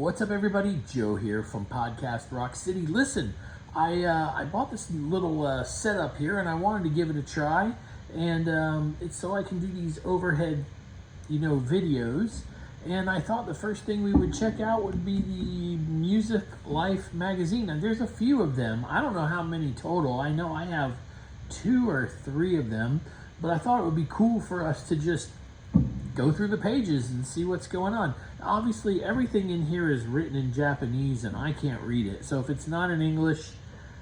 What's up, everybody? Joe here from Podcast Rock City. Listen, I bought this little setup here, and I wanted to give it a try, and it's so I can do these overhead, videos. And I thought the first thing we would check out would be the Music Life magazine. And there's a few of them. I don't know how many total. I know I have 2 or 3 of them, but I thought it would be cool for us to just go through the pages and see what's going on. Obviously, everything in here is written in Japanese, and I can't read it. So if it's not in English,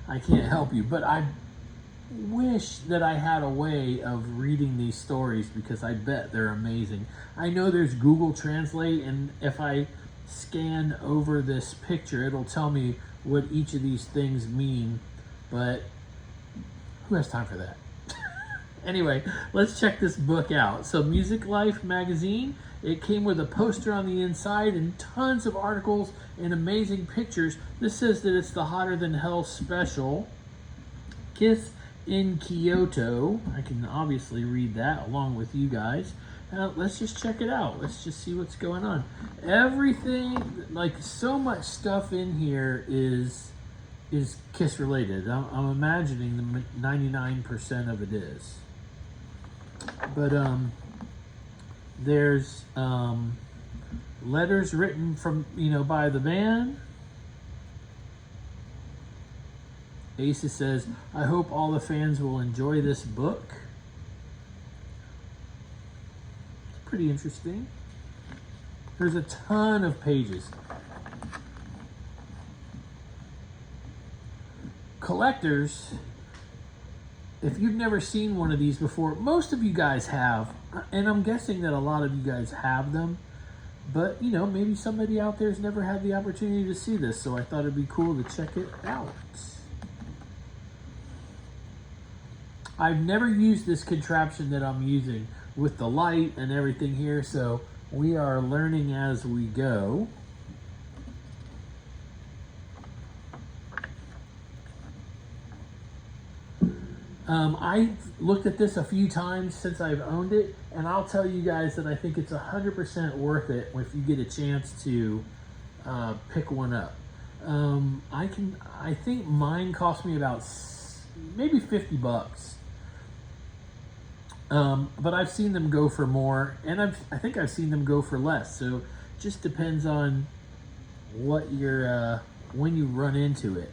I can't help you. But I wish that I had a way of reading these stories, because I bet they're amazing. I know there's Google Translate, and if I scan over this picture, it'll tell me what each of these things mean, but who has time for that? Anyway, let's check this book out. So Music Life magazine, it came with a poster on the inside and tons of articles and amazing pictures. This says that it's the Hotter Than Hell special. Kiss in Kyoto. I can obviously read that along with you guys. Let's just check it out. Let's just see what's going on. Everything, like so much stuff in here is Kiss related. I'm imagining the 99% of it is. But there's letters written from, by the band. Asa says, I hope all the fans will enjoy this book. It's pretty interesting. There's a ton of pages. Collectors, if you've never seen one of these before, most of you guys have, and I'm guessing that a lot of you guys have them, but maybe somebody out there's never had the opportunity to see this, so I thought it'd be cool to check it out. I've never used this contraption that I'm using with the light and everything here, so we are learning as we go. I've looked at this a few times since I've owned it, and I'll tell you guys that I think it's 100% worth it if you get a chance to pick one up. I think mine cost me about maybe $50. But I've seen them go for more, and I think I've seen them go for less. So it just depends on what when you run into it.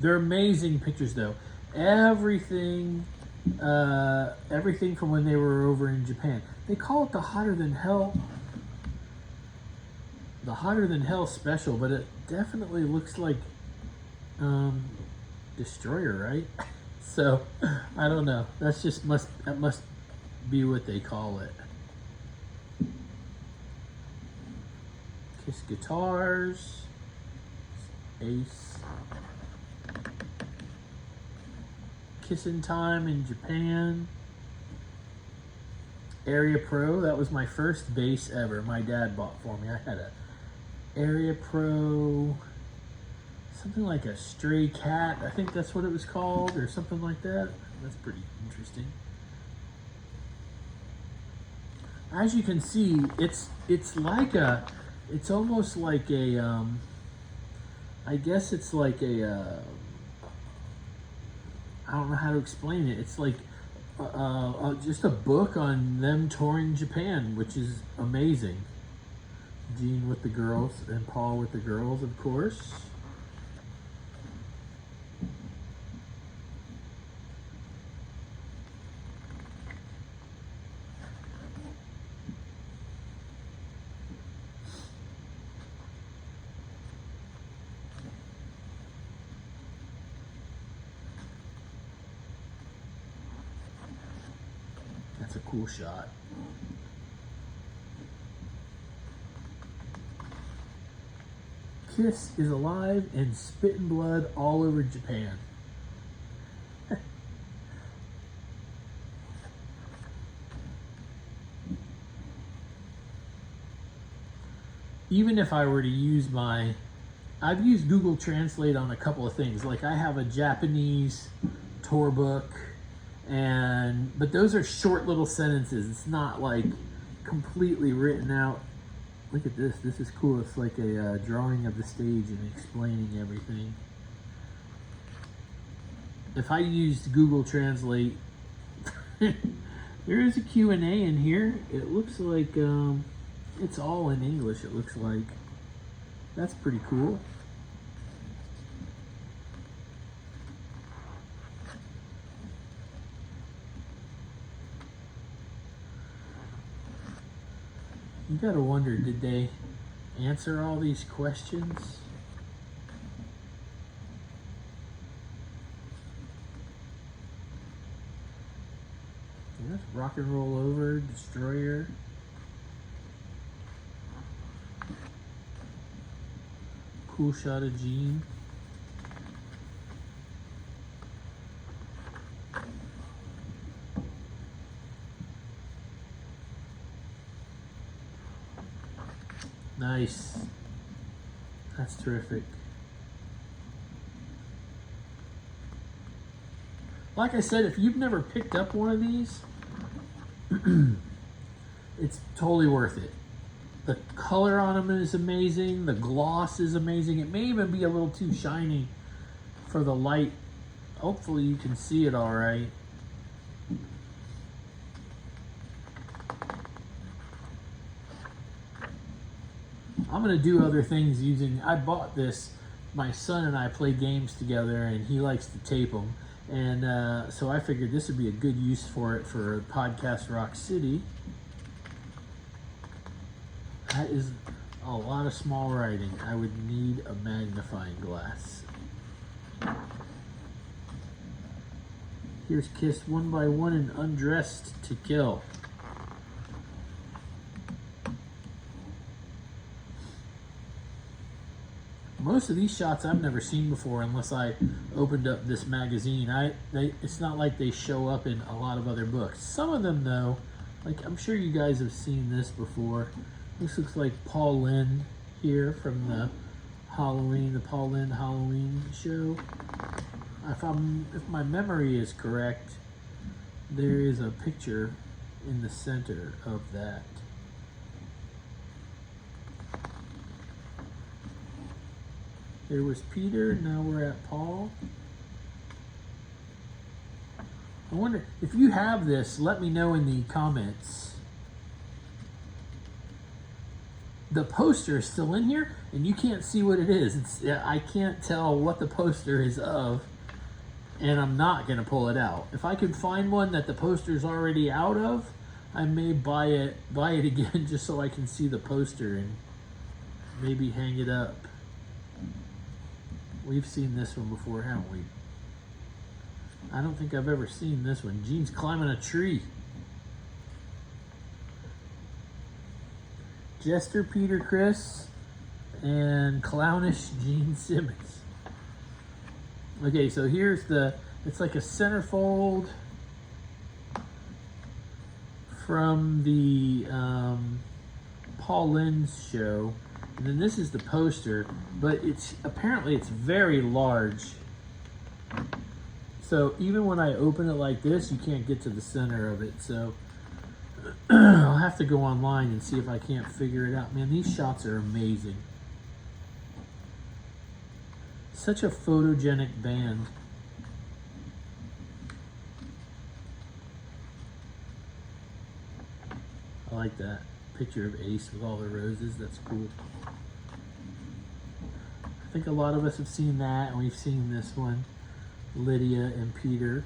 They're amazing pictures, though. Everything from when they were over in Japan. They call it the Hotter Than Hell special, but it definitely looks like Destroyer, right? So I don't know. That must be what they call it. Kiss guitars, Ace. Kissin' Time in Japan. Area Pro, that was my first bass ever. My dad bought for me. I had a Area Pro, something like a Stray Cat. I think that's what it was called, or something like that. That's pretty interesting. As you can see, it's almost like a I guess it's like a I don't know how to explain it. It's like just a book on them touring Japan, which is amazing. Gene with the girls and Paul with the girls, of course. That's a cool shot. Kiss is alive and spitting blood all over Japan. Even if I were to use I've used Google Translate on a couple of things. Like I have a Japanese tour book, but those are short little sentences. It's not like completely written out. Look at this. This is cool. It's like a drawing of the stage and explaining everything. If I used Google Translate, there is a Q&A in here. It looks like it's all in English, it looks like. That's pretty cool. You gotta wonder, did they answer all these questions? Yes, Rock and Roll Over, Destroyer. Cool shot of Gene. Nice. That's terrific. Like I said, if you've never picked up one of these, it's totally worth it. The color on them is amazing. The gloss is amazing. It may even be a little too shiny for the light. Hopefully you can see it all right. I'm gonna do other things using, I bought this, my son and I play games together and he likes to tape them. And so I figured this would be a good use for it for Podcast Rock City. That is a lot of small writing. I would need a magnifying glass. Here's Kiss One by One and Undressed to Kill. Most of these shots I've never seen before unless I opened up this magazine. It's not like they show up in a lot of other books. Some of them though, like I'm sure you guys have seen this before. This looks like Paul Lynde here from the Paul Lynde Halloween show. If my memory is correct, there is a picture in the center of that. There was Peter, now we're at Paul. I wonder, if you have this, let me know in the comments. The poster is still in here, and you can't see what it is. I can't tell what the poster is of, and I'm not going to pull it out. If I could find one that the poster is already out of, I may buy it again just so I can see the poster and maybe hang it up. We've seen this one before, haven't we? I don't think I've ever seen this one. Gene's climbing a tree. Jester Peter Criss and clownish Gene Simmons. Okay, so here's it's like a centerfold from the Paul Lynde show. And then this is the poster, but apparently it's very large. So even when I open it like this, you can't get to the center of it. So I'll have to go online and see if I can't figure it out. Man, these shots are amazing. Such a photogenic band. I like that picture of Ace with all the roses. That's cool. I think a lot of us have seen that, and we've seen this one, Lydia and Peter.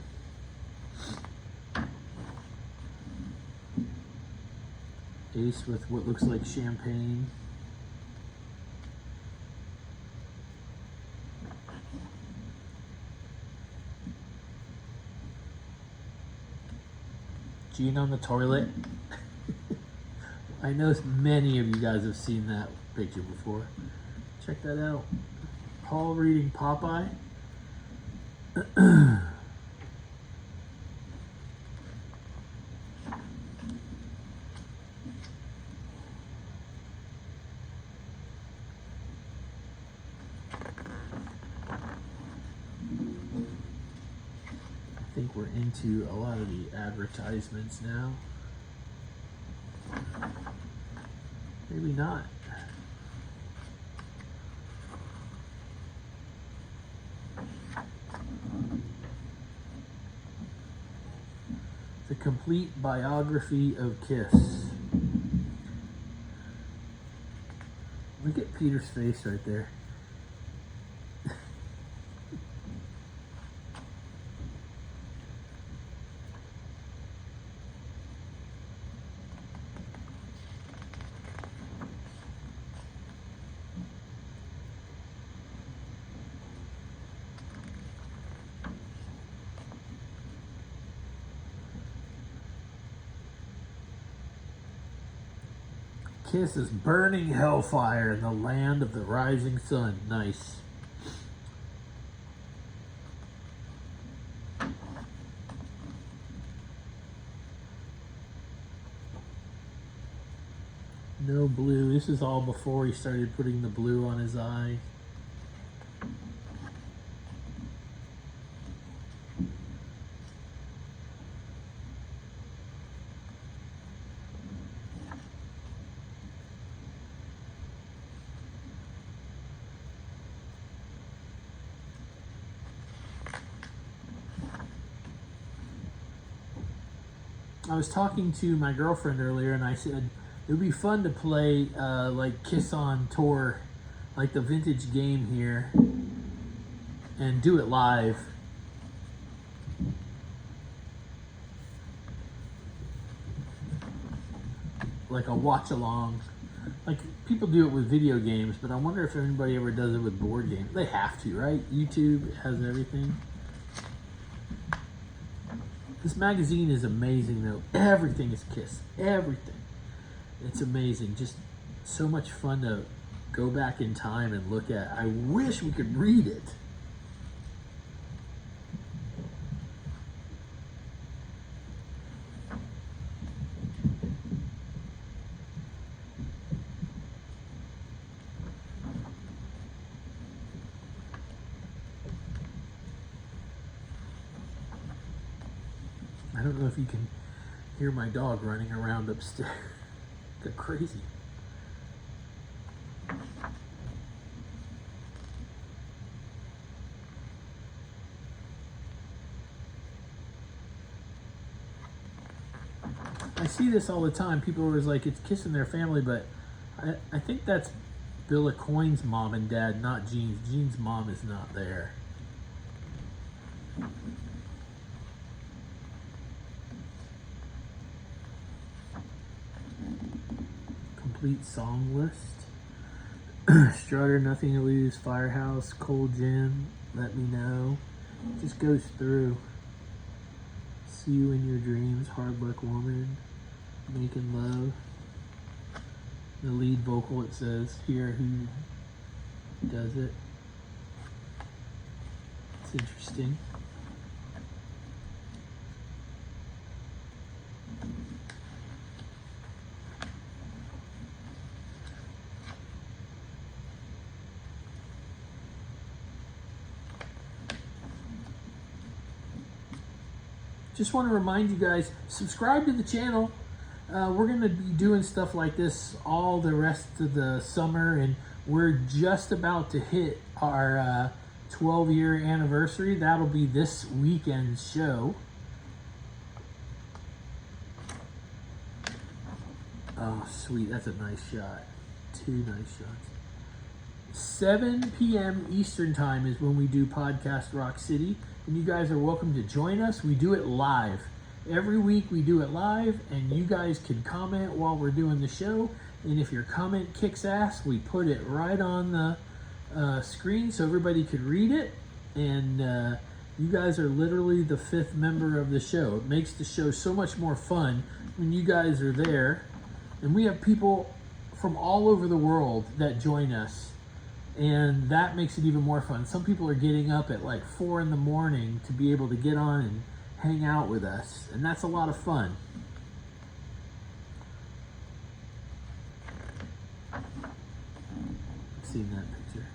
Ace with what looks like champagne. Gene on the toilet. I know many of you guys have seen that picture before. Check that out. Paul reading Popeye. I think we're into a lot of the advertisements now. Maybe not. The complete biography of Kiss. Look at Peter's face right there. Kiss is burning hellfire in the land of the rising sun. Nice. No blue. This is all before he started putting the blue on his eye. I was talking to my girlfriend earlier, and I said it would be fun to play like Kiss on Tour, like the vintage game here, and do it live. Like a watch along. Like people do it with video games, but I wonder if anybody ever does it with board games. They have to, right? YouTube has everything. This magazine is amazing, though. Everything is Kiss. Everything. It's amazing. Just so much fun to go back in time and look at. I wish we could read it. I don't know if you can hear my dog running around upstairs. They're crazy. I see this all the time. People are always like, it's Kiss and their family, but I think that's Bill Aucoin's mom and dad, not Gene's. Gene's mom is not there. Complete song list. Strutter, Nothing to Lose, Firehouse, Cold Gin, Let Me Know. It just goes through. See You in Your Dreams, Hard Luck Woman, Making Love. The lead vocal, it says here who does it. It's interesting. Just want to remind you guys, subscribe to the channel. We're going to be doing stuff like this all the rest of the summer, and we're just about to hit our 12-year anniversary. That'll be this weekend's show. Oh, sweet. That's a nice shot. Two nice shots. 7 p.m. Eastern Time is when we do Podcast Rock City. And you guys are welcome to join us. We do it live. Every week we do it live, and you guys can comment while we're doing the show. And if your comment kicks ass, we put it right on the screen so everybody could read it. And you guys are literally the 5th member of the show. It makes the show so much more fun when you guys are there. And we have people from all over the world that join us. And that makes it even more fun. Some people are getting up at like 4 in the morning to be able to get on and hang out with us. And that's a lot of fun. I've seen that picture.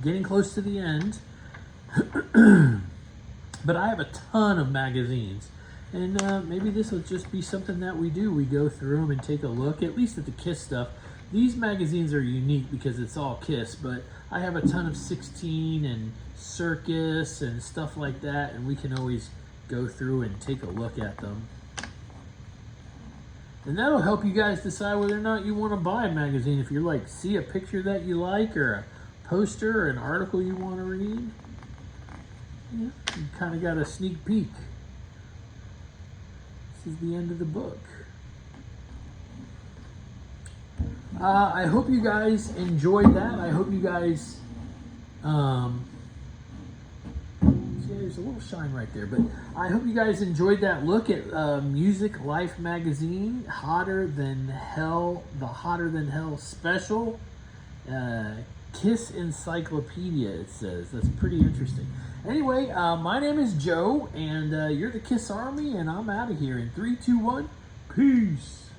getting close to the end. But I have a ton of magazines. And maybe this will just be something that we do. We go through them and take a look, at least at the KISS stuff. These magazines are unique because it's all KISS, but I have a ton of 16 and Circus and stuff like that, and we can always go through and take a look at them. And that'll help you guys decide whether or not you want to buy a magazine. If you're like, see a picture that you like, or a poster, or an article you want to read, yeah, you kind of got a sneak peek. This is the end of the book. I hope you guys enjoyed that. I hope you guys, see, there's a little shine right there, but I hope you guys enjoyed that look at Music Life magazine, Hotter Than Hell, the Hotter Than Hell special, KISS Encyclopedia, it says. That's pretty interesting. Anyway, my name is Joe, and you're the KISS Army, and I'm out of here in 3, 2, 1. Peace.